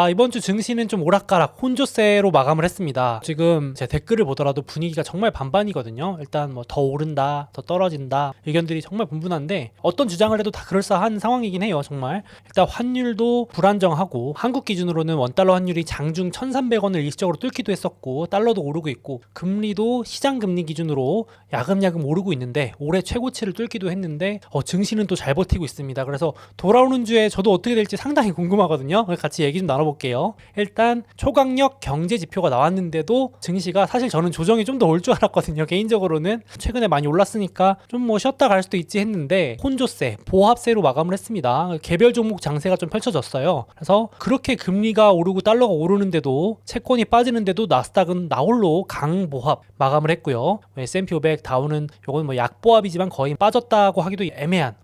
이번 주 증시는 좀 오락가락 혼조세로 마감을 했습니다. 지금 제 댓글을 보더라도 분위기가 정말 반반이거든요. 일단 뭐 더 오른다, 더 떨어진다 의견들이 정말 분분한데 어떤 주장을 해도 다 그럴싸한 상황이긴 해요. 정말 일단 환율도 불안정하고 한국 기준으로는 원달러 환율이 장중 1,300원을 일시적으로 뚫기도 했었고 달러도 오르고 있고 금리도 시장 금리 기준으로 야금야금 오르고 있는데 올해 최고치를 뚫기도 했는데 증시는 또 잘 버티고 있습니다. 그래서 돌아오는 주에 저도 어떻게 될지 상당히 궁금하거든요. 같이 얘기 좀 나눠볼게요. 일단 초강력 경제 지표가 나왔는데도 증시가 사실 저는 조정이 좀 더 올 줄 알았거든요. 개인적으로는 최근에 많이 올랐으니까 좀 뭐 쉬었다 갈 수도 있지 했는데 혼조세, 보합세로 마감을 했습니다. 개별 종목 장세가 좀 펼쳐졌어요. 그래서 그렇게 금리가 오르고 달러가 오르는데도 채권이 빠지는데도 나스닥은 나홀로 강보합 마감을 했고요. S&P 500 다우는 요건 뭐 약보합이지만 거의 빠졌다고 하기도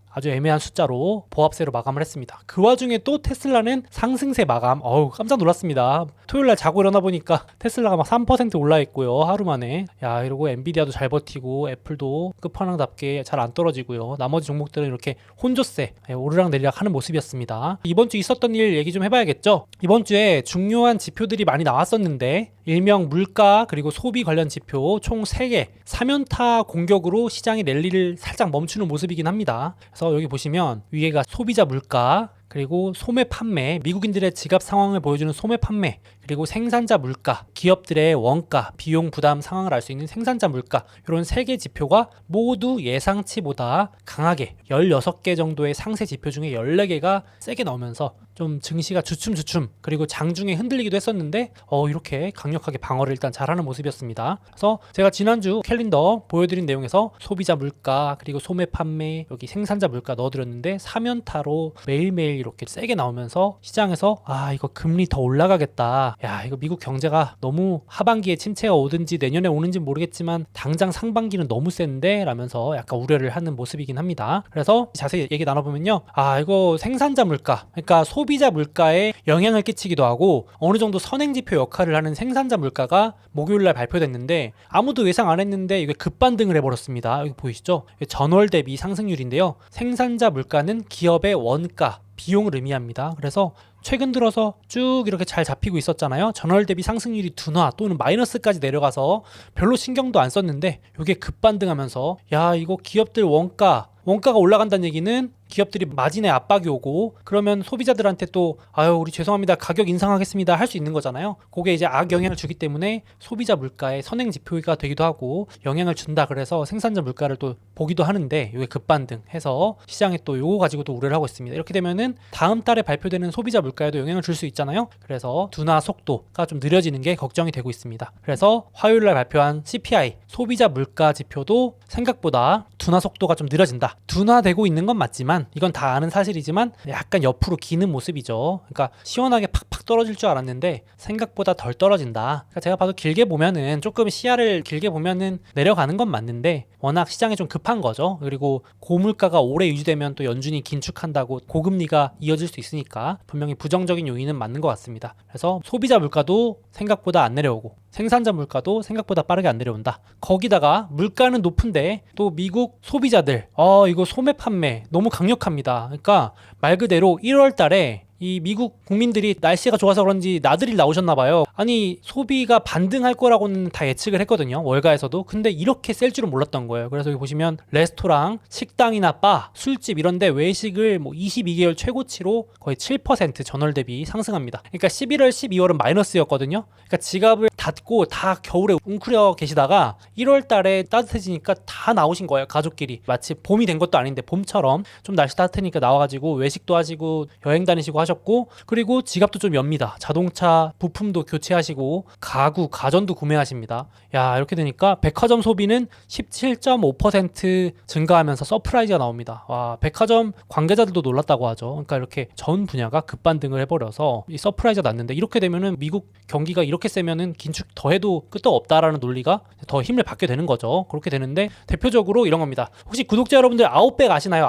아주 애매한 숫자로 보합세로 마감을 했습니다. 그 와중에 또 테슬라는 상승세 마감. 깜짝 놀랐습니다. 토요일날 자고 일어나 보니까 테슬라가 막 3% 올라 있고요. 하루 만에. 이러고 엔비디아도 잘 버티고 애플도 끝판왕답게 잘 안 떨어지고요. 나머지 종목들은 이렇게 혼조세 오르락내리락 하는 모습이었습니다. 이번 주 있었던 일 얘기 좀 해봐야겠죠. 이번 주에 중요한 지표들이 많이 나왔었는데 일명 물가 그리고 소비 관련 지표 총 3개 3연타 공격으로 시장이 랠리를 살짝 멈추는 모습이긴 합니다. 그래서 여기 보시면 위에가 소비자 물가 그리고 소매 판매, 미국인들의 지갑 상황을 보여주는 소매 판매, 그리고 생산자 물가, 기업들의 원가, 비용 부담 상황을 알 수 있는 생산자 물가, 이런 3개 지표가 모두 예상치보다 강하게 16개 정도의 상세 지표 중에 14개가 세게 나오면서 좀 증시가 주춤주춤 그리고 장중에 흔들리기도 했었는데 이렇게 강력하게 방어를 일단 잘하는 모습이었습니다. 그래서 제가 지난주 캘린더 보여드린 내용에서 소비자 물가 그리고 소매 판매 여기 생산자 물가 넣어드렸는데 3연타로 매일매일 이렇게 세게 나오면서 시장에서 이거 금리 더 올라가겠다. 이거 미국 경제가 너무 하반기에 침체가 오든지 내년에 오는지 모르겠지만 당장 상반기는 너무 센데 라면서 약간 우려를 하는 모습이긴 합니다. 그래서 자세히 얘기 나눠보면요. 이거 생산자 물가 그러니까 소비자 물가에 영향을 끼치기도 하고 어느 정도 선행지표 역할을 하는 생산자 물가가 목요일날 발표됐는데 아무도 예상 안 했는데 이게 급반등을 해버렸습니다. 여기 보이시죠? 전월 대비 상승률인데요. 생산자 물가는 기업의 원가 비용을 의미합니다. 그래서 최근 들어서 쭉 이렇게 잘 잡히고 있었잖아요. 전월 대비 상승률이 둔화 또는 마이너스까지 내려가서 별로 신경도 안 썼는데 이게 급반등하면서 이거 기업들 원가가 올라간다는 얘기는 기업들이 마진에 압박이 오고 그러면 소비자들한테 또 우리 죄송합니다 가격 인상하겠습니다 할 수 있는 거잖아요. 그게 이제 악영향을 주기 때문에 소비자 물가의 선행 지표가 되기도 하고 영향을 준다 그래서 생산자 물가를 또 보기도 하는데 이게 급반등해서 시장에 또 요거 가지고 또 우려를 하고 있습니다. 이렇게 되면은 다음 달에 발표되는 소비자 물가에도 영향을 줄 수 있잖아요. 그래서 둔화 속도가 좀 느려지는 게 걱정이 되고 있습니다. 그래서 화요일날 발표한 CPI 소비자 물가 지표도 생각보다 둔화 속도가 좀 느려진다. 둔화되고 있는 건 맞지만 이건 다 아는 사실이지만 약간 옆으로 기는 모습이죠. 그러니까 시원하게 팍팍 떨어질 줄 알았는데 생각보다 덜 떨어진다. 그러니까 제가 봐도 길게 보면은 조금 시야를 길게 보면은 내려가는 건 맞는데 워낙 시장이 좀 급한 거죠. 그리고 고물가가 오래 유지되면 또 연준이 긴축한다고 고금리가 이어질 수 있으니까 분명히 부정적인 요인은 맞는 것 같습니다. 그래서 소비자 물가도 생각보다 안 내려오고 생산자 물가도 생각보다 빠르게 안 내려온다. 거기다가 물가는 높은데 또 미국 소비자들 이거 소매 판매 너무 강력합니다. 그러니까 말 그대로 1월 달에 이 미국 국민들이 날씨가 좋아서 그런지 나들이 나오셨나 봐요. 아니 소비가 반등할 거라고는 다 예측을 했거든요. 월가에서도. 근데 이렇게 셀 줄은 몰랐던 거예요. 그래서 여기 보시면 레스토랑, 식당이나 바, 술집 이런데 외식을 22개월 최고치로 거의 7% 전월 대비 상승합니다. 그러니까 11월, 12월은 마이너스였거든요. 그러니까 지갑을 닫고 다 겨울에 웅크려 계시다가 1월 달에 따뜻해지니까 다 나오신 거예요. 가족끼리. 마치 봄이 된 것도 아닌데 봄처럼 좀 날씨 따뜻하니까 나와가지고 외식도 하시고 여행 다니시고 하셨고 그리고 지갑도 좀 엽니다. 자동차 부품도 교체하시고 가구, 가전도 구매하십니다. 이렇게 되니까 백화점 소비는 17.5% 증가하면서 서프라이즈가 나옵니다. 백화점 관계자들도 놀랐다고 하죠. 그러니까 이렇게 전 분야가 급반등을 해버려서 이 서프라이즈가 났는데 이렇게 되면은 미국 경기가 이렇게 세면은 긴축 더 해도 끄떡 없다라는 논리가 더 힘을 받게 되는 거죠. 그렇게 되는데 대표적으로 이런 겁니다. 혹시 구독자 여러분들 아웃백 아시나요?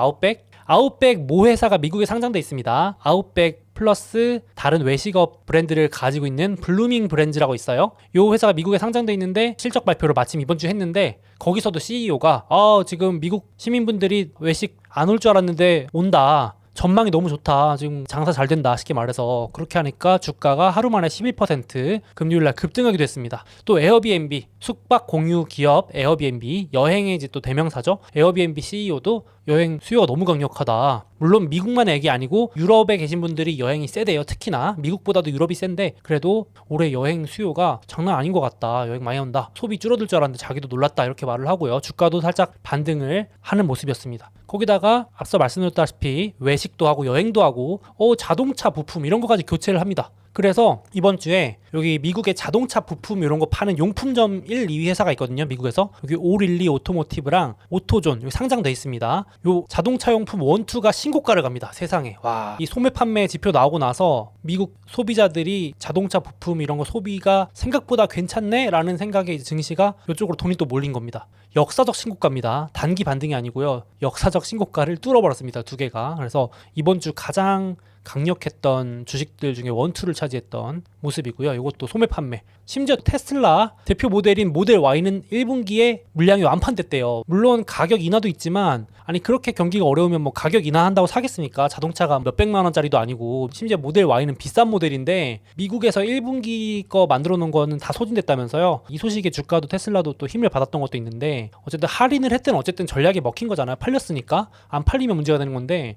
아웃백 모 회사가 미국에 상장돼 있습니다. 아웃백 플러스 다른 외식업 브랜드를 가지고 있는 블루밍 브랜드라고 있어요. 이 회사가 미국에 상장돼 있는데 실적 발표를 마침 이번 주 했는데 거기서도 CEO가 지금 미국 시민분들이 외식 안 올 줄 알았는데 온다. 전망이 너무 좋다. 지금 장사 잘 된다. 쉽게 말해서 그렇게 하니까 주가가 하루 만에 11% 금요일 날 급등하기도 했습니다. 또 에어비앤비, 숙박 공유 기업 에어비앤비, 여행의 이제 또 대명사죠. 에어비앤비 CEO도 여행 수요가 너무 강력하다. 물론 미국만 얘기 아니고 유럽에 계신 분들이 여행이 세대요. 특히나 미국보다도 유럽이 센데 그래도 올해 여행 수요가 장난 아닌 것 같다. 여행 많이 온다. 소비 줄어들 줄 알았는데 자기도 놀랐다. 이렇게 말을 하고요. 주가도 살짝 반등을 하는 모습이었습니다. 거기다가 앞서 말씀드렸다시피 외식도 하고 여행도 하고 자동차 부품 이런 거까지 교체를 합니다. 그래서 이번 주에 여기 미국의 자동차 부품 이런 거 파는 용품점 1, 2위 회사가 있거든요. 미국에서 여기 오릴리 오토모티브랑 오토존 여기 상장돼 있습니다. 요 자동차 용품 1, 2가 신고가를 갑니다. 세상에. 와, 이 소매 판매 지표 나오고 나서 미국 소비자들이 자동차 부품 이런 거 소비가 생각보다 괜찮네 라는 생각에 이제 증시가 이쪽으로 돈이 또 몰린 겁니다. 역사적 신고가입니다. 단기 반등이 아니고요. 역사적 신고가를 뚫어버렸습니다. 두 개가. 그래서 이번 주 가장 강력했던 주식들 중에 1, 2를 차지했던 모습이고요. 이것도 소매 판매. 심지어 테슬라 대표 모델인 모델 Y는 1분기에 물량이 완판됐대요. 물론 가격 인하도 있지만 아니 그렇게 경기가 어려우면 뭐 가격 인하한다고 사겠습니까? 자동차가 몇백만 원짜리도 아니고 심지어 모델 Y는 비싼 모델인데 미국에서 1분기 거 만들어 놓은 거는 다 소진됐다면서요. 이 소식에 주가도 테슬라도 또 힘을 받았던 것도 있는데 어쨌든 할인을 했든 어쨌든 전략에 먹힌 거잖아요. 팔렸으니까. 안 팔리면 문제가 되는 건데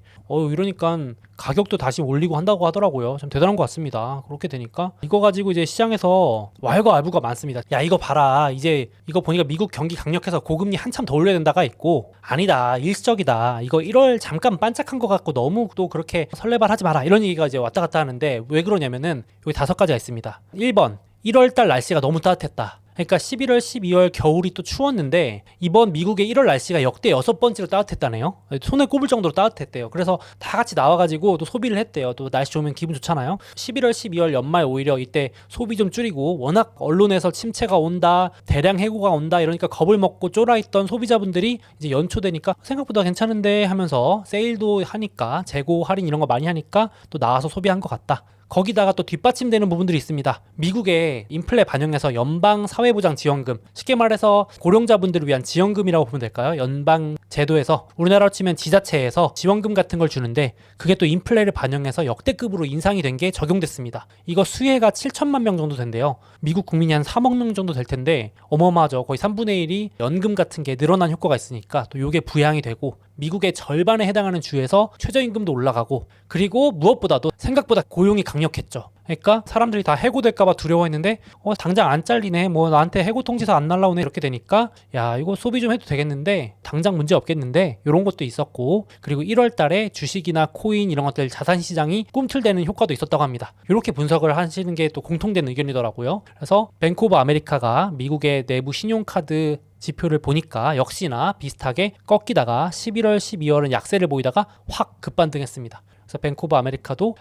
이러니까 가격도 다시 올리고 한다고 하더라고요. 참 대단한 것 같습니다. 그렇게 되니까 이거 가지고 이제 시장에서 왈가왈부가 많습니다. 야 이거 봐라. 이제 이거 보니까 미국 경기 강력해서 고금리 한참 더 올려야 된다가 있고 아니다. 일시적이다. 이거 1월 잠깐 반짝한 것 같고 너무 또 그렇게 설레발하지 마라. 이런 얘기가 이제 왔다 갔다 하는데 왜 그러냐면은 여기 5가지가 있습니다. 1번 1월달 날씨가 너무 따뜻했다. 그러니까 11월, 12월 겨울이 또 추웠는데 이번 미국의 1월 날씨가 역대 6번째로 따뜻했다네요. 손에 꼽을 정도로 따뜻했대요. 그래서 다 같이 나와가지고 또 소비를 했대요. 또 날씨 좋으면 기분 좋잖아요. 11월, 12월 연말 오히려 이때 소비 좀 줄이고 워낙 언론에서 침체가 온다, 대량 해고가 온다 이러니까 겁을 먹고 쫄아있던 소비자분들이 이제 연초 되니까 생각보다 괜찮은데 하면서 세일도 하니까 재고 할인 이런 거 많이 하니까 또 나와서 소비한 것 같다. 거기다가 또 뒷받침되는 부분들이 있습니다. 미국의 인플레 반영해서 연방 사회보장 지원금, 쉽게 말해서 고령자분들을 위한 지원금이라고 보면 될까요? 연방 제도에서 우리나라로 치면 지자체에서 지원금 같은 걸 주는데 그게 또 인플레를 반영해서 역대급으로 인상이 된 게 적용됐습니다. 이거 수혜가 7천만 명 정도 된대요. 미국 국민이 한 3억 명 정도 될 텐데 어마어마하죠. 거의 3분의 1이 연금 같은 게 늘어난 효과가 있으니까 또 이게 부양이 되고 미국의 절반에 해당하는 주에서 최저임금도 올라가고 그리고 무엇보다도 생각보다 고용이 강력했죠. 그러니까 사람들이 다 해고될까봐 두려워했는데 당장 안 잘리네 뭐 나한테 해고 통지서 안 날라오네 이렇게 되니까 야 이거 소비 좀 해도 되겠는데 당장 문제 없겠는데 이런 것도 있었고 그리고 1월 달에 주식이나 코인 이런 것들 자산시장이 꿈틀대는 효과도 있었다고 합니다. 이렇게 분석을 하시는 게 또 공통된 의견이더라고요. 그래서 뱅크 오브 아메리카가 미국의 내부 신용카드 지표를 보니까 역시나 비슷하게 꺾이다가 11월, 12월은 약세를 보이다가 확 급반등했습니다. 그래서 뱅크 오브 아메리카도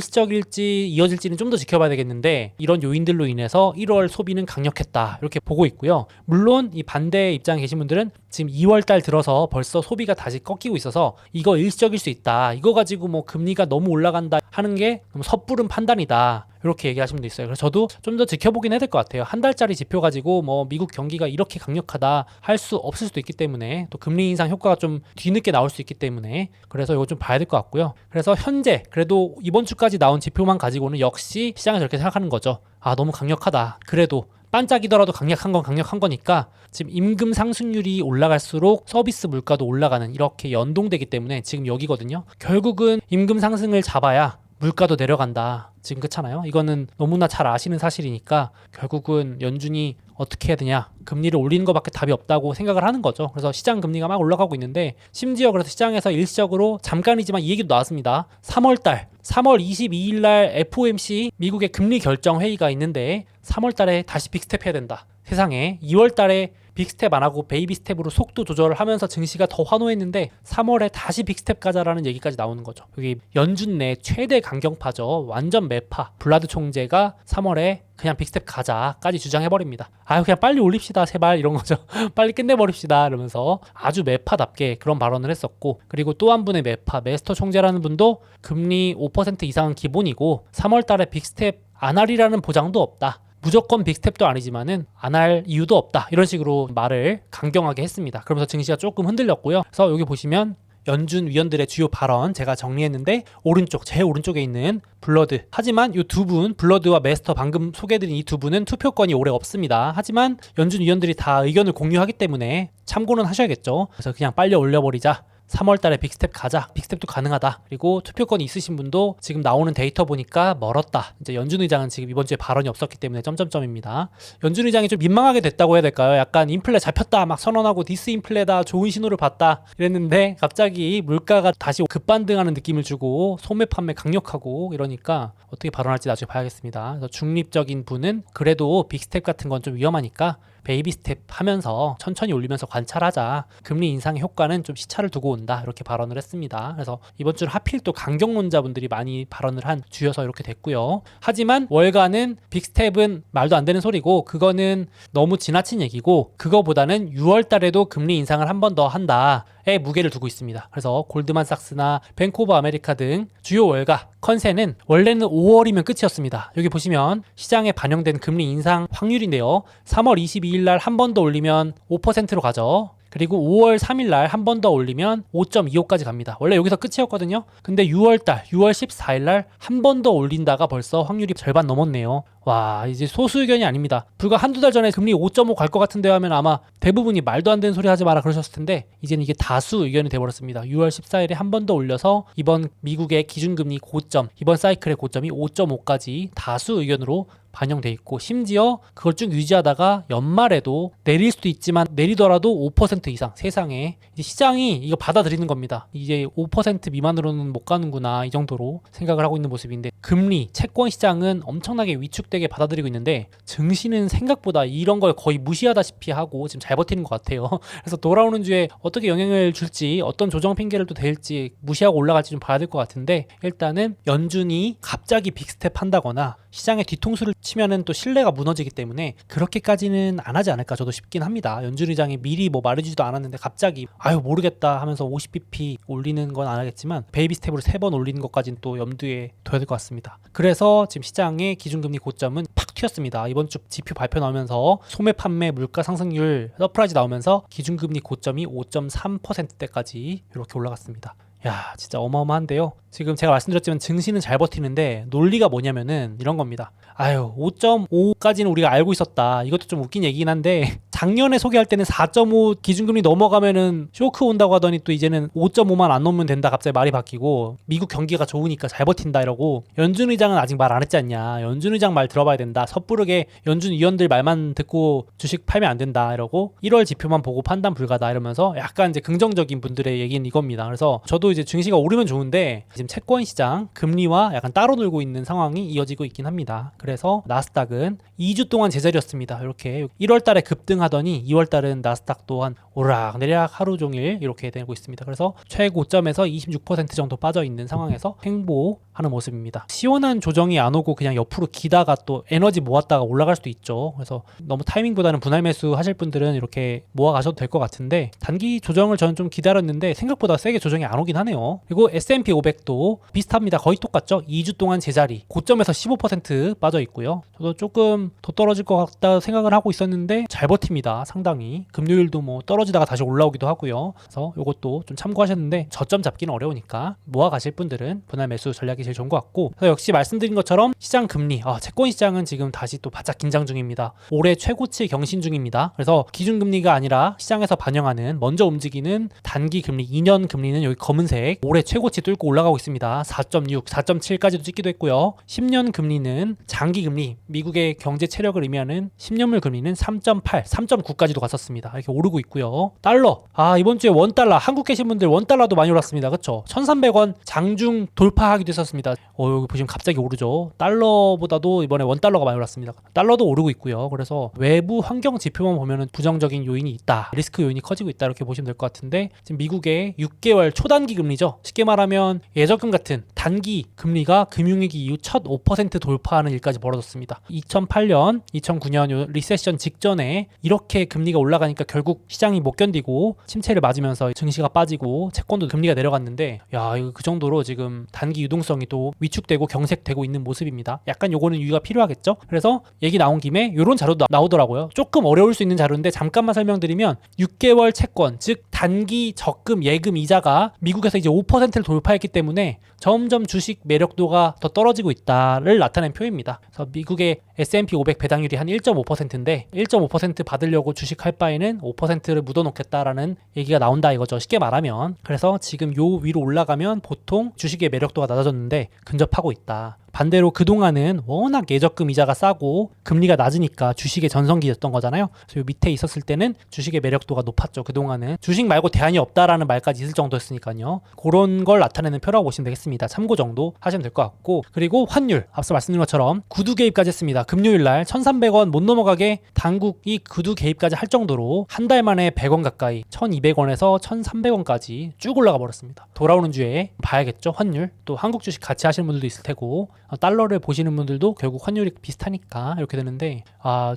일시적일지 이어질지는 좀 더 지켜봐야 되겠는데 이런 요인들로 인해서 1월 소비는 강력했다 이렇게 보고 있고요. 물론 이 반대 입장에 계신 분들은 지금 2월 달 들어서 벌써 소비가 다시 꺾이고 있어서 이거 일시적일 수 있다. 이거 가지고 뭐 금리가 너무 올라간다 하는 게 너무 섣부른 판단이다. 이렇게 얘기하시는 분도 있어요. 그래서 저도 좀 더 지켜보긴 해야 될 것 같아요. 한 달짜리 지표 가지고 뭐 미국 경기가 이렇게 강력하다 할 수 없을 수도 있기 때문에 또 금리 인상 효과가 좀 뒤늦게 나올 수 있기 때문에 그래서 이거 좀 봐야 될 것 같고요. 그래서 현재 그래도 이번 주까지 나온 지표만 가지고는 역시 시장이 저렇게 생각하는 거죠. 너무 강력하다. 그래도 반짝이더라도 강력한 건 강력한 거니까 지금 임금 상승률이 올라갈수록 서비스 물가도 올라가는 이렇게 연동되기 때문에 지금 여기거든요. 결국은 임금 상승을 잡아야 물가도 내려간다. 지금 그렇잖아요. 이거는 너무나 잘 아시는 사실이니까 결국은 연준이 어떻게 해야 되냐. 금리를 올리는 것밖에 답이 없다고 생각을 하는 거죠. 그래서 시장 금리가 막 올라가고 있는데 심지어 그래서 시장에서 일시적으로 잠깐이지만 이 얘기도 나왔습니다. 3월 22일 날 FOMC 미국의 금리 결정 회의가 있는데 3월 달에 다시 빅스텝 해야 된다. 세상에 2월 달에 빅스텝 안 하고 베이비 스텝으로 속도 조절을 하면서 증시가 더 환호했는데 3월에 다시 빅스텝 가자라는 얘기까지 나오는 거죠. 여기 연준 내 최대 강경파죠. 완전 매파. 블라드 총재가 3월에 그냥 빅스텝 가자까지 주장해버립니다. 그냥 빨리 올립시다 제발 이런 거죠. 빨리 끝내버립시다 이러면서 아주 매파답게 그런 발언을 했었고 그리고 또 한 분의 매파 메스터 총재라는 분도 금리 5% 이상은 기본이고 3월 달에 빅스텝 안 하리라는 보장도 없다. 무조건 빅스텝도 아니지만은 안 할 이유도 없다. 이런 식으로 말을 강경하게 했습니다. 그러면서 증시가 조금 흔들렸고요. 그래서 여기 보시면 연준 위원들의 주요 발언 제가 정리했는데 오른쪽 제일 오른쪽에 있는 블러드. 하지만 이 두 분 블러드와 메스터 방금 소개해드린 이 두 분은 투표권이 오래 없습니다. 하지만 연준 위원들이 다 의견을 공유하기 때문에 참고는 하셔야겠죠. 그래서 그냥 빨리 올려버리자. 3월 달에 빅스텝 가자. 빅스텝도 가능하다. 그리고 투표권이 있으신 분도 지금 나오는 데이터 보니까 멀었다. 이제 연준 의장은 지금 이번 주에 발언이 없었기 때문에 점점점입니다. 연준 의장이 좀 민망하게 됐다고 해야 될까요? 약간 인플레 잡혔다 막 선언하고 디스인플레다 좋은 신호를 봤다 이랬는데 갑자기 물가가 다시 급반등하는 느낌을 주고 소매 판매 강력하고 이러니까 어떻게 발언할지 나중에 봐야겠습니다. 그래서 중립적인 분은 그래도 빅스텝 같은 건 좀 위험하니까 베이비 스텝 하면서 천천히 올리면서 관찰하자. 금리 인상의 효과는 좀 시차를 두고 온다. 이렇게 발언을 했습니다. 그래서 이번 주는 하필 또 강경론자분들이 많이 발언을 한 주여서 이렇게 됐고요. 하지만 월가는 빅스텝은 말도 안 되는 소리고 그거는 너무 지나친 얘기고 그거보다는 6월 달에도 금리 인상을 한 번 더 한다. 에 무게를 두고 있습니다. 그래서 골드만삭스나 뱅크 오브 아메리카 등 주요 월가 컨센은 원래는 5월이면 끝이었습니다. 여기 보시면 시장에 반영된 금리 인상 확률인데요. 3월 22일 날 한 번 더 올리면 5%로 가죠. 그리고 5월 3일 날 한 번 더 올리면 5.25까지 갑니다. 원래 여기서 끝이었거든요. 근데 6월 14일 날 한 번 더 올린다가 벌써 확률이 절반 넘었네요. 와, 이제 소수 의견이 아닙니다. 불과 한두 달 전에 금리 5.5 갈 것 같은데 하면 아마 대부분이 말도 안 되는 소리 하지 마라 그러셨을 텐데 이제는 이게 다수 의견이 돼버렸습니다. 6월 14일에 한 번 더 올려서 이번 미국의 기준금리 고점, 이번 사이클의 고점이 5.5까지 다수 의견으로 반영돼 있고 심지어 그걸 쭉 유지하다가 연말에도 내릴 수도 있지만 내리더라도 5% 이상 세상에 이제 시장이 이거 받아들이는 겁니다. 이제 5% 미만으로는 못 가는구나 이 정도로 생각을 하고 있는 모습인데 금리, 채권 시장은 엄청나게 위축되게 받아들이고 있는데 증시는 생각보다 이런 걸 거의 무시하다시피 하고 지금 잘 버티는 것 같아요. 그래서 돌아오는 주에 어떻게 영향을 줄지 어떤 조정 핑계를 또 댈지 무시하고 올라갈지 좀 봐야 될 것 같은데 일단은 연준이 갑자기 빅스텝 한다거나 시장에 뒤통수를 치면은 또 신뢰가 무너지기 때문에 그렇게까지는 안 하지 않을까 저도 싶긴 합니다. 연준 의장이 미리 뭐 말해주지도 않았는데 갑자기 아유 모르겠다 하면서 50bp 올리는 건 안 하겠지만 베이비 스텝으로 3번 올리는 것까지는 또 염두에 둬야 될 것 같습니다. 그래서 지금 시장의 기준금리 고점은 팍 튀었습니다. 이번 주 지표 발표 나오면서 소매 판매 물가 상승률 서프라이즈 나오면서 기준금리 고점이 5.3%대까지 이렇게 올라갔습니다. 야, 진짜 어마어마한데요. 지금 제가 말씀드렸지만 증시는 잘 버티는데 논리가 뭐냐면은 이런 겁니다. 아유, 5.5까지는 우리가 알고 있었다. 이것도 좀 웃긴 얘기긴 한데 작년에 소개할 때는 4.5 기준금리 넘어가면은 쇼크 온다고 하더니 또 이제는 5.5만 안 넘으면 된다. 갑자기 말이 바뀌고 미국 경기가 좋으니까 잘 버틴다 이러고 연준 의장은 아직 말 안 했지 않냐. 연준 의장 말 들어봐야 된다. 섣부르게 연준 위원들 말만 듣고 주식 팔면 안 된다 이러고 1월 지표만 보고 판단 불가다 이러면서 약간 이제 긍정적인 분들의 얘기는 이겁니다. 그래서 저도 이제 증시가 오르면 좋은데 지금 채권 시장 금리와 약간 따로 놀고 있는 상황이 이어지고 있긴 합니다. 그래서 나스닥은 2주 동안 제자리였습니다. 이렇게 1월 달에 급등하더니 2월 달은 나스닥 또한 오락내락 하루 종일 이렇게 되고 있습니다. 그래서 최고점에서 26% 정도 빠져 있는 상황에서 횡보하는 모습입니다. 시원한 조정이 안 오고 그냥 옆으로 기다가 또 에너지 모았다가 올라갈 수도 있죠. 그래서 너무 타이밍보다는 분할 매수 하실 분들은 이렇게 모아가셔도 될 것 같은데 단기 조정을 저는 좀 기다렸는데 생각보다 세게 조정이 안 오긴 하네요. 그리고 S&P 500도 비슷합니다. 거의 똑같죠. 2주 동안 제자리 고점에서 15% 빠져 있고요. 저도 조금 더 떨어질 것 같다 생각을 하고 있었는데 잘 버팁니다. 상당히 금요일도 뭐 떨어지다가 다시 올라오기도 하고요. 그래서 이것도 좀 참고하셨는데 저점 잡기는 어려우니까 모아 가실 분들은 분할 매수 전략이 제일 좋은 것 같고 그래서 역시 말씀드린 것처럼 시장 금리 채권 시장은 지금 다시 또 바짝 긴장 중입니다. 올해 최고치 경신 중입니다. 그래서 기준금리가 아니라 시장에서 반영하는 먼저 움직이는 단기 금리 2년 금리는 여기 검은색 올해 최고치 뚫고 올라가고 있습니다. 4.6, 4.7까지도 찍기도 했고요. 10년 금리는 장기 금리 미국의 경제 체력을 의미하는 10년물 금리는 3.8, 3.9까지도 갔었습니다. 이렇게 오르고 있고요. 달러 이번 주에 원달러 한국 계신 분들 원달러도 많이 올랐습니다. 그쵸? 1,300원 장중 돌파하기도 했었습니다. 여기 보시면 갑자기 오르죠. 달러보다도 이번에 원달러가 많이 올랐습니다. 달러도 오르고 있고요. 그래서 외부 환경 지표만 보면은 부정적인 요인이 있다. 리스크 요인이 커지고 있다. 이렇게 보시면 될 것 같은데 지금 미국의 6개월 초단기 금리죠. 쉽게 말하면 예적금 같은 단기 금리가 금융위기 이후 첫 5% 돌파하는 일까지 벌어졌습니다. 2008년, 2009년 리세션 직전에 이렇게 이렇게 금리가 올라가니까 결국 시장이 못 견디고 침체를 맞으면서 증시가 빠지고 채권도 금리가 내려갔는데 야 이거 그 정도로 지금 단기 유동성이 또 위축되고 경색되고 있는 모습입니다. 약간 요거는 유의가 필요하겠죠. 그래서 얘기 나온 김에 요런 자료도 나오더라고요. 조금 어려울 수 있는 자료인데 잠깐만 설명드리면 6개월 채권 즉 단기 적금 예금 이자가 미국에서 이제 5%를 돌파했기 때문에 점점 주식 매력도가 더 떨어지고 있다를 나타낸 표입니다. 그래서 미국의 S&P 500 배당률이 한 1.5%인데 1.5% 받으려고 주식할 바에는 5%를 묻어놓겠다라는 얘기가 나온다 이거죠. 쉽게 말하면. 그래서 지금 요 위로 올라가면 보통 주식의 매력도가 낮아졌는데 근접하고 있다. 반대로 그동안은 워낙 예적금 이자가 싸고 금리가 낮으니까 주식의 전성기였던 거잖아요. 그래서 요 밑에 있었을 때는 주식의 매력도가 높았죠. 그동안은 주식 말고 대안이 없다라는 말까지 있을 정도였으니까요. 그런 걸 나타내는 표라고 보시면 되겠습니다. 참고 정도 하시면 될 것 같고, 그리고 환율 앞서 말씀드린 것처럼 구두 개입까지 했습니다. 금요일날 1,300원 못 넘어가게 당국이 구두 개입까지 할 정도로 한 달 만에 100원 가까이 1,200원에서 1,300원까지 쭉 올라가 버렸습니다. 돌아오는 주에 봐야겠죠. 환율 또 한국 주식 같이 하시는 분들도 있을 테고 달러를 보시는 분들도 결국 환율이 비슷하니까 이렇게 되는데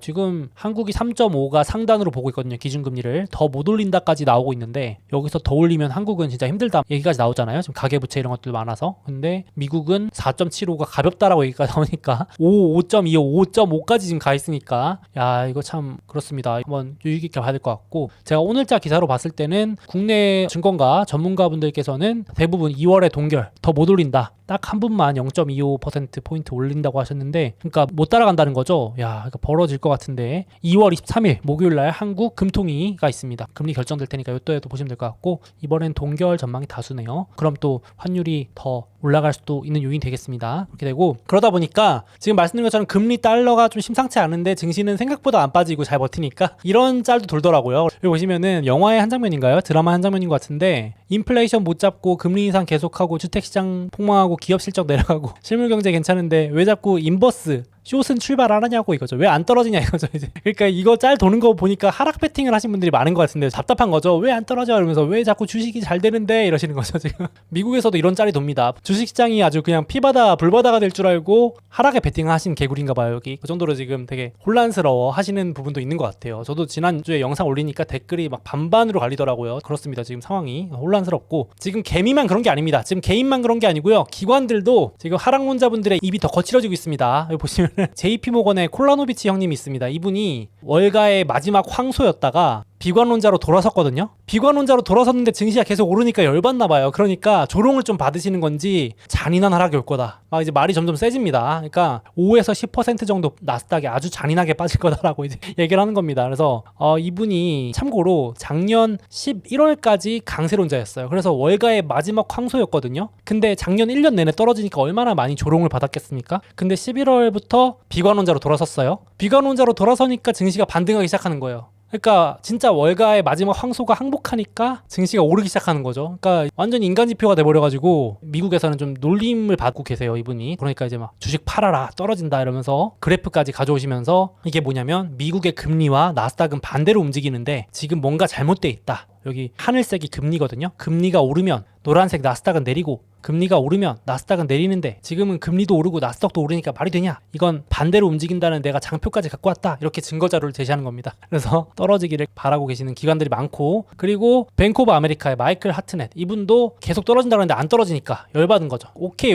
지금 한국이 3.5가 상단으로 보고 있거든요. 기준금리를 더 못 올린다까지 나오고 있는데 여기서 더 올리면 한국은 진짜 힘들다 얘기까지 나오잖아요. 지금 가계부채 이런 것들 많아서. 근데 미국은 4.75가 가볍다라고 얘기가 나오니까 5.25, 5.5까지 지금 가 있으니까 야 이거 참 그렇습니다. 한번 유의 깊게 봐야 될 것 같고, 제가 오늘자 기사로 봤을 때는 국내 증권가 전문가분들께서는 대부분 2월에 동결 더 못 올린다. 딱 한 분만 0.25%포인트 올린다고 하셨는데, 그러니까 못 따라간다는 거죠. 야, 이거 벌어질 것 같은데 2월 23일 목요일날 한국 금통위가 있습니다. 금리 결정될 테니까 이때도 보시면 될 것 같고, 이번엔 동결 전망이 다수네요. 그럼 또 환율이 더 올라갈 수도 있는 요인이 되겠습니다. 그렇게 되고, 그러다 보니까 지금 말씀드린 것처럼 금리 달러가 좀 심상치 않은데 증시는 생각보다 안 빠지고 잘 버티니까 이런 짤도 돌더라고요. 여기 보시면은 영화의 한 장면인가요? 드라마 한 장면인 것 같은데, 인플레이션 못 잡고 금리 인상 계속하고 주택시장 폭망하고 기업 실적 내려가고 실물 경제 괜찮은데 왜 자꾸 인버스 숏은 출발 안 하냐고 이거죠. 왜 안 떨어지냐 이거죠. 이제 그러니까 이거 짤 도는 거 보니까 하락 배팅을 하신 분들이 많은 것 같은데 답답한 거죠. 왜 안 떨어져? 이러면서 왜 자꾸 주식이 잘 되는데 이러시는 거죠. 지금 미국에서도 이런 짤이 돕니다. 주식시장이 아주 그냥 피바다 불바다가 될 줄 알고 하락에 배팅을 하신 개구리인가 봐요. 여기 그 정도로 지금 되게 혼란스러워 하시는 부분도 있는 것 같아요. 저도 지난주에 영상 올리니까 댓글이 막 반반으로 갈리더라고요. 그렇습니다. 지금 상황이 혼란스럽고, 지금 개미만 그런 게 아닙니다. 지금 개인만 그런 게 아니고요. 기관들도 지금 하락론자분들의 입이 더 거칠어지고 있습니다. 여기 보시면 JP모건의 콜라노비치 형님이 있습니다. 이분이 월가의 마지막 황소였다가 비관론자로 돌아섰거든요. 비관론자로 돌아섰는데 증시가 계속 오르니까 열받나 봐요. 그러니까 조롱을 좀 받으시는 건지 잔인한 하락이 올 거다. 막 이제 말이 점점 세집니다. 그러니까 5에서 10% 정도 나스닥이 아주 잔인하게 빠질 거다라고 이제 얘기를 하는 겁니다. 그래서 이분이 참고로 작년 11월까지 강세론자였어요. 그래서 월가의 마지막 황소였거든요. 근데 작년 1년 내내 떨어지니까 얼마나 많이 조롱을 받았겠습니까? 근데 11월부터 비관론자로 돌아섰어요. 비관론자로 돌아서니까 증시가 반등하기 시작하는 거예요. 그러니까 진짜 월가의 마지막 황소가 항복하니까 증시가 오르기 시작하는 거죠. 그러니까 완전 인간지표가 돼버려가지고 미국에서는 좀 놀림을 받고 계세요, 이분이. 그러니까 이제 막 주식 팔아라, 떨어진다 이러면서 그래프까지 가져오시면서, 이게 뭐냐면 미국의 금리와 나스닥은 반대로 움직이는데 지금 뭔가 잘못돼 있다. 여기 하늘색이 금리거든요. 금리가 오르면 노란색 나스닥은 내리고, 금리가 오르면 나스닥은 내리는데 지금은 금리도 오르고 나스닥도 오르니까 말이 되냐? 이건 반대로 움직인다는 내가 장표까지 갖고 왔다. 이렇게 증거 자료를 제시하는 겁니다. 그래서 떨어지기를 바라고 계시는 기관들이 많고, 그리고 뱅크 오브 아메리카의 마이클 하트넷, 이분도 계속 떨어진다고 하는데 안 떨어지니까 열받은 거죠. 오케이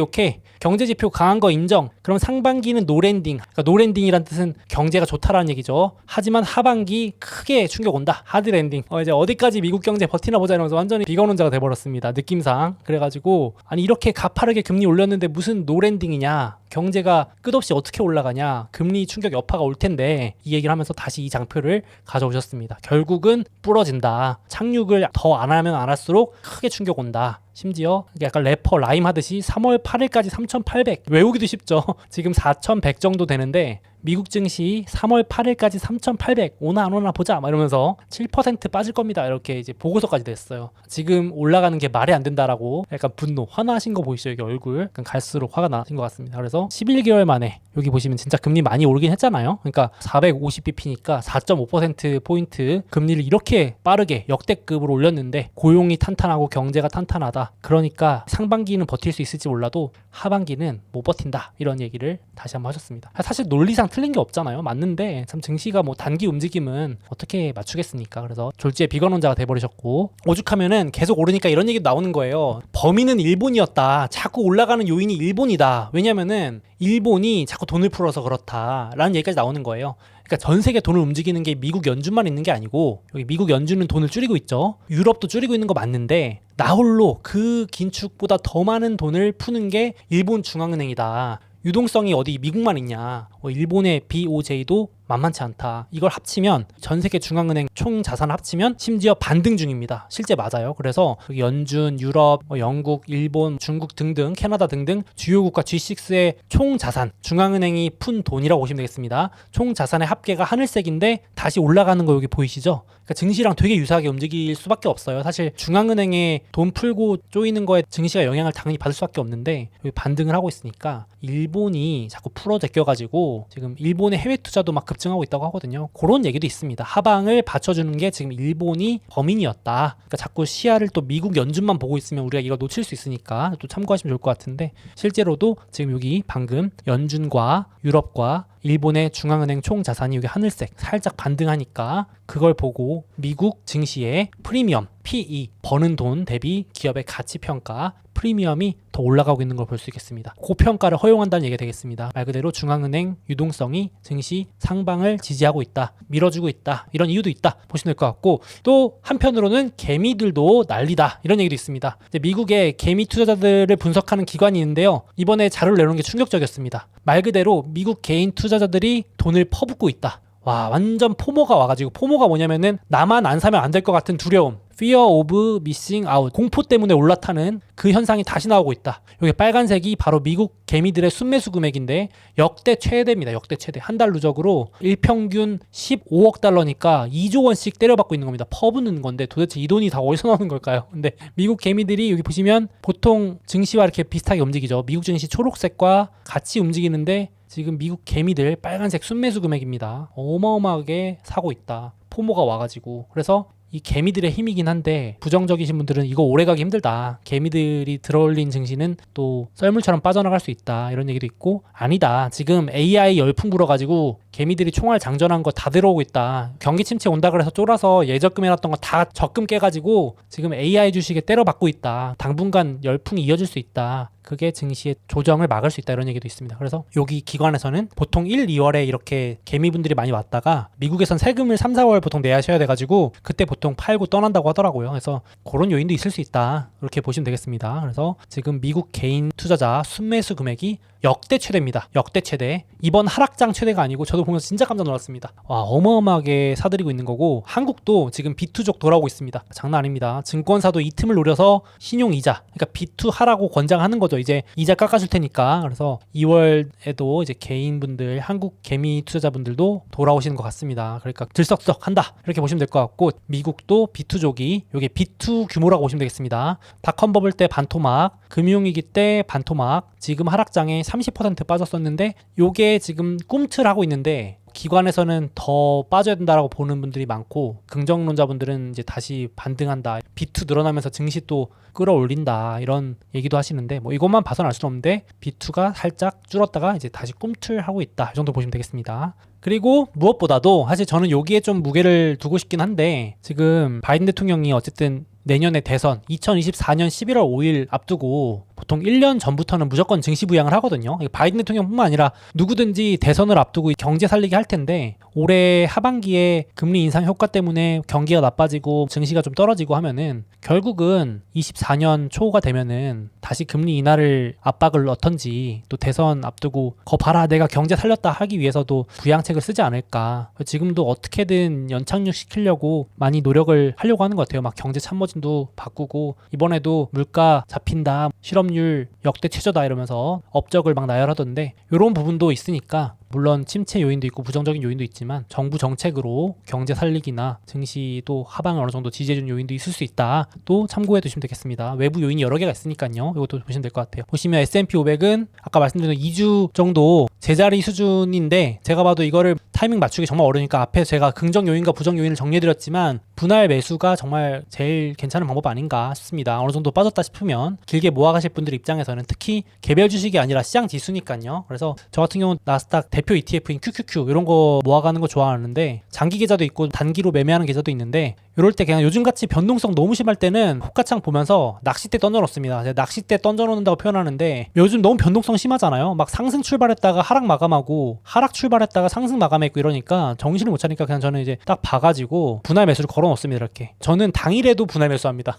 경제지표 강한 거 인정. 그럼 상반기는 노랜딩. 그러니까 노랜딩이란 뜻은 경제가 좋다라는 얘기죠. 하지만 하반기 크게 충격 온다. 하드랜딩. 이제 어디까지 미국 경제 버티나 보자 이러면서 완전히 비관론자가 돼버렸습니다. 느낌상. 그래가지고 아니 이렇게 가파르게 금리 올렸는데 무슨 노랜딩이냐, 경제가 끝없이 어떻게 올라가냐, 금리 충격 여파가 올 텐데, 이 얘기를 하면서 다시 이 장표를 가져오셨습니다. 결국은 부러진다. 착륙을 더 안 하면 안 할수록 크게 충격 온다. 심지어 약간 래퍼 라임 하듯이 3월 8일까지 3,800, 외우기도 쉽죠. 지금 4,100 정도 되는데 미국 증시 3월 8일까지 3,800 오나 안 오나 보자 막 이러면서 7% 빠질 겁니다. 이렇게 이제 보고서까지 냈어요. 지금 올라가는 게 말이 안 된다라고 약간 분노, 화나신 거 보이시죠? 여기 얼굴. 약간 갈수록 화가 나신 것 같습니다. 그래서 그래서 11개월 만에 여기 보시면 진짜 금리 많이 오르긴 했잖아요. 그러니까 450bp니까 4.5%포인트 금리를 이렇게 빠르게 역대급으로 올렸는데 고용이 탄탄하고 경제가 탄탄하다. 그러니까 상반기는 버틸 수 있을지 몰라도 하반기는 못 버틴다. 이런 얘기를 다시 한번 하셨습니다. 사실 논리상 틀린 게 없잖아요. 맞는데 참 증시가 뭐 단기 움직임은 어떻게 맞추겠습니까? 그래서 졸지에 비관론자가 돼버리셨고 오죽하면은 계속 오르니까 이런 얘기 나오는 거예요. 범인은 일본이었다. 자꾸 올라가는 요인이 일본이다. 왜냐면은 일본이 자꾸 돈을 풀어서 그렇다라는 얘기까지 나오는 거예요. 그러니까 전 세계 돈을 움직이는 게 미국 연준만 있는 게 아니고 여기 미국 연준은 돈을 줄이고 있죠. 유럽도 줄이고 있는 거 맞는데 나홀로 그 긴축보다 더 많은 돈을 푸는 게 일본 중앙은행이다. 유동성이 어디 미국만 있냐. 일본의 BOJ도 만만치 않다. 이걸 합치면 전 세계 중앙은행 총 자산 합치면 심지어 반등 중입니다. 실제 맞아요. 그래서 연준, 유럽, 영국, 일본, 중국 등등 캐나다 등등 주요 국가 G6의 총 자산, 중앙은행이 푼 돈이라고 보시면 되겠습니다. 총 자산의 합계가 하늘색인데 다시 올라가는 거 여기 보이시죠? 그러니까 증시랑 되게 유사하게 움직일 수밖에 없어요. 사실 중앙은행에 돈 풀고 쪼이는 거에 증시가 영향을 당연히 받을 수밖에 없는데 여기 반등을 하고 있으니까 일본이 자꾸 풀어 제껴가지고 지금 일본의 해외 투자도 막 급증하고 있다고 하거든요. 그런 얘기도 있습니다. 하방을 받쳐주는 게 지금 일본이 범인이었다. 그러니까 자꾸 시야를 또 미국 연준만 보고 있으면 우리가 이걸 놓칠 수 있으니까 또 참고하시면 좋을 것 같은데 실제로도 지금 여기 방금 연준과 유럽과 일본의 중앙은행 총 자산이 여기 하늘색 살짝 반등하니까 그걸 보고 미국 증시의 프리미엄, PE, 버는 돈 대비 기업의 가치 평가 프리미엄이 더 올라가고 있는 걸 볼 수 있겠습니다. 고평가를 허용한다는 얘기가 되겠습니다. 말 그대로 중앙은행 유동성이 증시 상방을 지지하고 있다. 밀어주고 있다. 이런 이유도 있다. 보시면 될 것 같고 또 한편으로는 개미들도 난리다. 이런 얘기도 있습니다. 미국의 개미 투자자들을 분석하는 기관이 있는데요. 이번에 자료를 내놓은 게 충격적이었습니다. 말 그대로 미국 개인 투자자들이 돈을 퍼붓고 있다. 와, 완전 포모가 와가지고 포모가 뭐냐면은 나만 안 사면 안 될 것 같은 두려움. Fear of missing out. 공포 때문에 올라타는 그 현상이 다시 나오고 있다. 여기 빨간색이 바로 미국 개미들의 순매수 금액인데 역대 최대입니다. 역대 최대. 한 달 누적으로 일평균 15억 달러니까 2조 원씩 때려받고 있는 겁니다. 퍼붓는 건데 도대체 이 돈이 다 어디서 나오는 걸까요? 근데 미국 개미들이 여기 보시면 보통 증시와 이렇게 비슷하게 움직이죠. 미국 증시 초록색과 같이 움직이는데 지금 미국 개미들 빨간색 순매수 금액입니다. 어마어마하게 사고 있다. 포모가 와가지고. 그래서 이 개미들의 힘이긴 한데 부정적이신 분들은 이거 오래가기 힘들다. 개미들이 들어올린 증시는 또 썰물처럼 빠져나갈 수 있다. 이런 얘기도 있고 아니다. 지금 AI 열풍 불어가지고 개미들이 총알 장전한 거 다 들어오고 있다. 경기 침체 온다 그래서 쫄아서 예적금 해놨던 거 다 적금 깨가지고 지금 AI 주식에 때려박고 있다. 당분간 열풍이 이어질 수 있다. 그게 증시의 조정을 막을 수 있다 이런 얘기도 있습니다. 그래서 여기 기관에서는 보통 1, 2월에 이렇게 개미분들이 많이 왔다가 미국에선 세금을 3, 4월 보통 내야 하셔야 돼가지고 그때 보통 팔고 떠난다고 하더라고요. 그래서 그런 요인도 있을 수 있다. 이렇게 보시면 되겠습니다. 그래서 지금 미국 개인 투자자 순매수 금액이 역대 최대입니다. 역대 최대. 이번 하락장 최대가 아니고 저도 보면서 진짜 깜짝 놀랐습니다. 와, 어마어마하게 사들이고 있는 거고 한국도 지금 B2족 돌아오고 있습니다. 장난 아닙니다. 증권사도 이 틈을 노려서 신용이자 그러니까 B2 하라고 권장하는 거죠. 이제 이자 깎아줄 테니까. 그래서 2월에도 이제 개인분들 한국 개미 투자자분들도 돌아오시는 것 같습니다. 그러니까 들썩썩한다 이렇게 보시면 될 것 같고 미국도 B2족이 이게 B2 규모라고 보시면 되겠습니다. 닷컴 버블 때 반토막, 금융위기 때 반토막, 지금 하락장에 30% 빠졌었는데 요게 지금 꿈틀하고 있는데 기관에서는 더 빠져야 된다라고 보는 분들이 많고 긍정론자분들은 이제 다시 반등한다. B2 늘어나면서 증시 또 끌어올린다. 이런 얘기도 하시는데 뭐 이것만 봐서는 알 수는 없는데 B2가 살짝 줄었다가 이제 다시 꿈틀하고 있다. 이 정도 보시면 되겠습니다. 그리고 무엇보다도 사실 저는 여기에 좀 무게를 두고 싶긴 한데 지금 바이든 대통령이 어쨌든 내년에 대선 2024년 11월 5일 앞두고 보통 1년 전부터는 무조건 증시 부양을 하거든요. 바이든 대통령뿐만 아니라 누구든지 대선을 앞두고 경제 살리기 할 텐데 올해 하반기에 금리 인상 효과 때문에 경기가 나빠지고 증시가 좀 떨어지고 하면은 결국은 24년 초가 되면은 다시 금리 인하를 압박을 넣던지 또 대선 앞두고 거 봐라 내가 경제 살렸다 하기 위해서도 부양책을 쓰지 않을까. 지금도 어떻게든 연착륙 시키려고 많이 노력을 하려고 하는 것 같아요. 막 경제 참모진도 바꾸고 이번에도 물가 잡힌다, 실업률 역대 최저다 이러면서 업적을 막 나열하던데 이런 부분도 있으니까 물론 침체 요인도 있고 부정적인 요인도 있지만 정부 정책으로 경제 살리기나 증시도 하방을 어느 정도 지지해준 요인도 있을 수 있다. 또 참고해 두시면 되겠습니다. 외부 요인이 여러 개가 있으니까요. 이것도 보시면 될 것 같아요. 보시면 S&P 500은 아까 말씀드린 2주 정도 제자리 수준인데 제가 봐도 이거를 타이밍 맞추기 정말 어려우니까 앞에 제가 긍정 요인과 부정 요인을 정리해드렸지만 분할 매수가 정말 제일 괜찮은 방법 아닌가 싶습니다. 어느 정도 빠졌다 싶으면 길게 모아가실 분들 입장에서는 특히 개별 주식이 아니라 시장 지수니까요. 그래서 저 같은 경우는 나스닥 대표 ETF인 QQQ 이런 거 모아가는 거 좋아하는데 장기 계좌도 있고 단기로 매매하는 계좌도 있는데 이럴 때 그냥 요즘같이 변동성 너무 심할 때는 호가창 보면서 낚싯대 던져놓습니다. 제가 낚싯대 던져놓는다고 표현하는데 요즘 너무 변동성 심하잖아요. 막 상승 출발했다가 하락 마감하고 하락 출발했다가 상승 마감했고 이러니까 정신을 못 차리니까 그냥 저는 이제 딱 봐가지고 분할 매수를 걸어놓습니다. 이렇게 저는 당일에도 분할 매수합니다.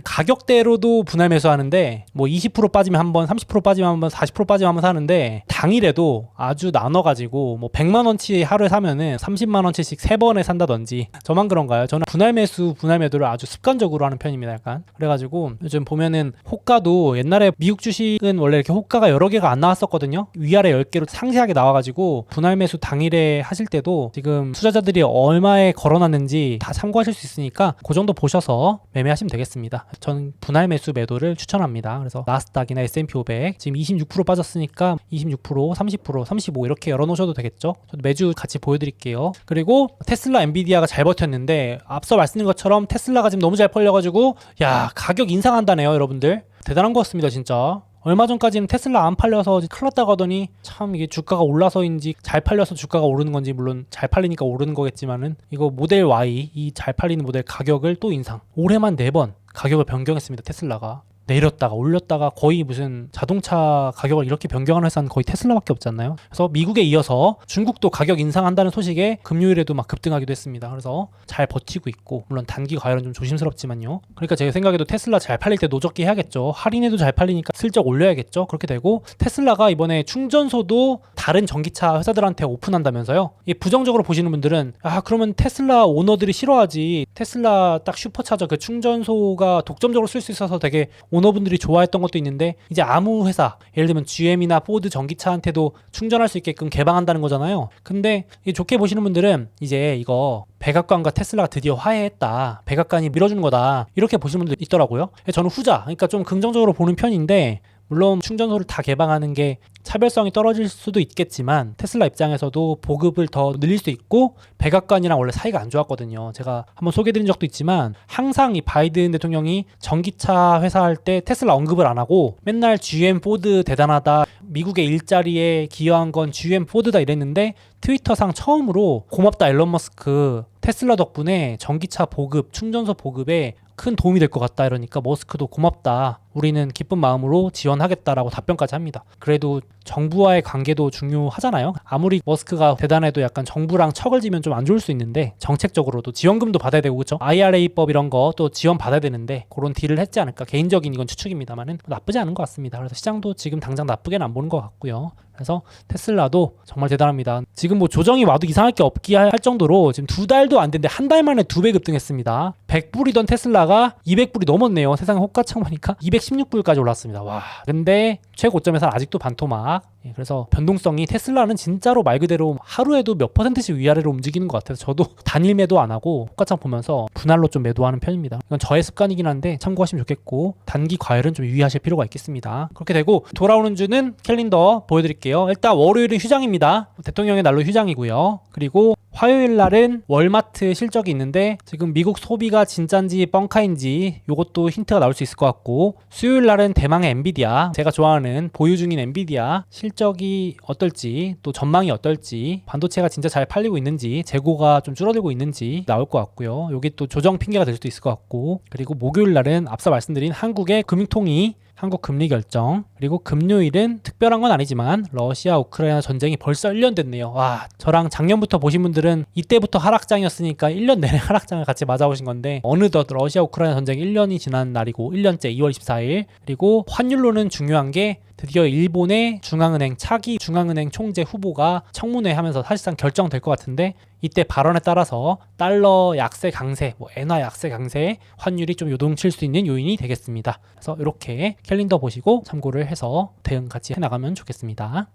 가격대로도 분할 매수하는데 뭐 20% 빠지면 한번 30% 빠지면 한번 40% 빠지면 한번 사는데 당일에도 아주 나눠가지고 뭐 100만원치 하루에 사면은 30만원치씩 3번에 산다든지 저만 그런가요? 저는 분할 매수 분할 매도를 아주 습관적으로 하는 편입니다. 약간 그래가지고 요즘 보면은 호가도 옛날에 미국 주식은 원래 이렇게 호가가 여러 개가 안 나왔었거든요. 위아래 10개로 상세하게 나와가지고 분할 매수 당일에 하실 때도 지금 투자자들이 얼마에 걸어놨는지 다 참고하실 수 있으니까 그 정도 보셔서 매매하시면 되겠습니다. 저는 분할 매수 매도를 추천합니다. 그래서 나스닥이나 S&P 500 지금 26% 빠졌으니까 26%, 30%, 35 이렇게 열어놓으셔도 되겠죠. 저도 매주 같이 보여드릴게요. 그리고 테슬라, 엔비디아가 잘 버텼는데 앞서 말씀드린 것처럼 테슬라가 지금 너무 잘 팔려가지고 야 가격 인상한다네요. 여러분들 대단한 것 같습니다. 진짜 얼마 전까지는 테슬라 안 팔려서 큰일 났다고 하더니 참 이게 주가가 올라서인지 잘 팔려서 주가가 오르는 건지 물론 잘 팔리니까 오르는 거겠지만은 이거 모델 Y 이 잘 팔리는 모델 가격을 또 인상 올해만 4번 가격을 변경했습니다. 테슬라가 내렸다가 올렸다가 거의 무슨 자동차 가격을 이렇게 변경하는 회사는 거의 테슬라밖에 없지 않나요? 그래서 미국에 이어서 중국도 가격 인상한다는 소식에 금요일에도 막 급등하기도 했습니다. 그래서 잘 버티고 있고 물론 단기 과열은 좀 조심스럽지만요. 그러니까 제 생각에도 테슬라 잘 팔릴 때 노적기 해야겠죠. 할인해도 잘 팔리니까 슬쩍 올려야겠죠. 그렇게 되고 테슬라가 이번에 충전소도 다른 전기차 회사들한테 오픈한다면서요. 이 부정적으로 보시는 분들은 아 그러면 테슬라 오너들이 싫어하지. 테슬라 딱 슈퍼차저 그 충전소가 독점적으로 쓸 수 있어서 되게 오너분들이 좋아했던 것도 있는데 이제 아무 회사 예를 들면 GM이나 포드 전기차한테도 충전할 수 있게끔 개방한다는 거잖아요. 근데 좋게 보시는 분들은 이제 이거 백악관과 테슬라가 드디어 화해했다. 백악관이 밀어주는 거다. 이렇게 보시는 분들 있더라고요. 저는 후자. 그러니까 좀 긍정적으로 보는 편인데 물론 충전소를 다 개방하는 게 차별성이 떨어질 수도 있겠지만 테슬라 입장에서도 보급을 더 늘릴 수 있고 백악관이랑 원래 사이가 안 좋았거든요. 제가 한번 소개해드린 적도 있지만 항상 이 바이든 대통령이 전기차 회사 할 때 테슬라 언급을 안 하고 맨날 GM 포드 대단하다. 미국의 일자리에 기여한 건 GM 포드다 이랬는데 트위터상 처음으로 고맙다 일론 머스크 테슬라 덕분에 전기차 보급, 충전소 보급에 큰 도움이 될 것 같다 이러니까 머스크도 고맙다. 우리는 기쁜 마음으로 지원하겠다라고 답변까지 합니다. 그래도 정부와의 관계도 중요하잖아요. 아무리 머스크가 대단해도 약간 정부랑 척을 지면 좀 안 좋을 수 있는데 정책적으로도 지원금도 받아야 되고 그렇죠? IRA법 이런 거 또 지원 받아야 되는데 그런 딜을 했지 않을까. 개인적인 이건 추측입니다만은 나쁘지 않은 것 같습니다. 그래서 시장도 지금 당장 나쁘게는 안 보는 것 같고요. 그래서 테슬라도 정말 대단합니다. 지금 뭐 조정이 와도 이상할 게 없기 할 정도로 지금 2달도 안 됐는데 한 달 만에 2배 급등했습니다. 100불이던 테슬라가 200불이 넘었네요. 세상에 호가창 보니까 216불까지 올랐습니다. 와, 근데 최고점에서는 아직도 반토막. 그래서 변동성이 테슬라는 진짜로 말 그대로 하루에도 몇 %씩 위아래로 움직이는 것 같아서 저도 단일 매도 안 하고 호가창 보면서 분할로 좀 매도하는 편입니다. 이건 저의 습관이긴 한데 참고하시면 좋겠고 단기 과열은 좀 유의하실 필요가 있겠습니다. 그렇게 되고 돌아오는 주는 캘린더 보여드릴게요. 일단 월요일은 휴장입니다. 대통령의 날로 휴장이고요. 그리고 화요일 날은 월마트 실적이 있는데 지금 미국 소비가 진짠지 뻥카인지 이것도 힌트가 나올 수 있을 것 같고 수요일 날은 대망의 엔비디아 제가 좋아하는 보유 중인 엔비디아 실적이 어떨지 또 전망이 어떨지 반도체가 진짜 잘 팔리고 있는지 재고가 좀 줄어들고 있는지 나올 것 같고요. 이게 또 조정 핑계가 될 수도 있을 것 같고 그리고 목요일 날은 앞서 말씀드린 한국의 금융통위 한국 금리 결정 그리고 금요일은 특별한 건 아니지만 러시아 우크라이나 전쟁이 벌써 1년 됐네요. 와 저랑 작년부터 보신 분들은 이때부터 하락장이었으니까 1년 내내 하락장을 같이 맞아오신 건데 어느덧 러시아 우크라이나 전쟁 1년이 지난 날이고 1년째 2월 24일 그리고 환율로는 중요한 게 드디어 일본의 중앙은행 차기 중앙은행 총재 후보가 청문회 하면서 사실상 결정될 것 같은데 이때 발언에 따라서 달러 약세 강세, 엔화 약세 강세 환율이 좀 요동칠 수 있는 요인이 되겠습니다. 그래서 이렇게 캘린더 보시고 참고를 해서 대응 같이 해나가면 좋겠습니다.